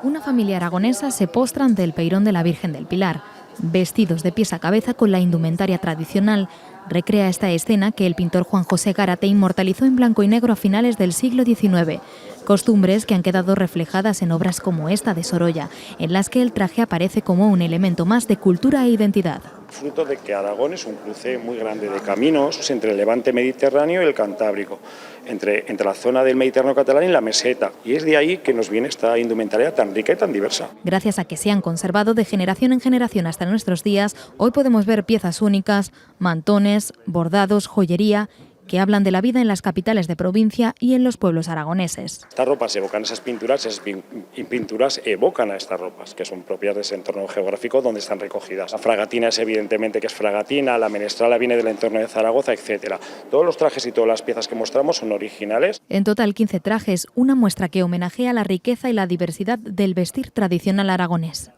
Una familia aragonesa se postra ante el peirón de la Virgen del Pilar. Vestidos de pies a cabeza con la indumentaria tradicional, recrea esta escena que el pintor Juan José Gárate inmortalizó en blanco y negro a finales del siglo XIX. Costumbres que han quedado reflejadas en obras como esta de Sorolla, en las que el traje aparece como un elemento más de cultura e identidad. Fruto de que Aragón es un cruce muy grande de caminos entre el levante mediterráneo y el cantábrico, entre la zona del Mediterráneo catalán y la meseta, y es de ahí que nos viene esta indumentaria tan rica y tan diversa. Gracias a que se han conservado de generación en generación hasta nuestros días, hoy podemos ver piezas únicas, mantones, bordados, joyería, que hablan de la vida en las capitales de provincia y en los pueblos aragoneses. Estas ropas evocan esas pinturas evocan a estas ropas, que son propias de ese entorno geográfico donde están recogidas. La fragatina es evidentemente que es fragatina, la menestrala viene del entorno de Zaragoza, etc. Todos los trajes y todas las piezas que mostramos son originales. En total 15 trajes, una muestra que homenajea la riqueza y la diversidad del vestir tradicional aragonés.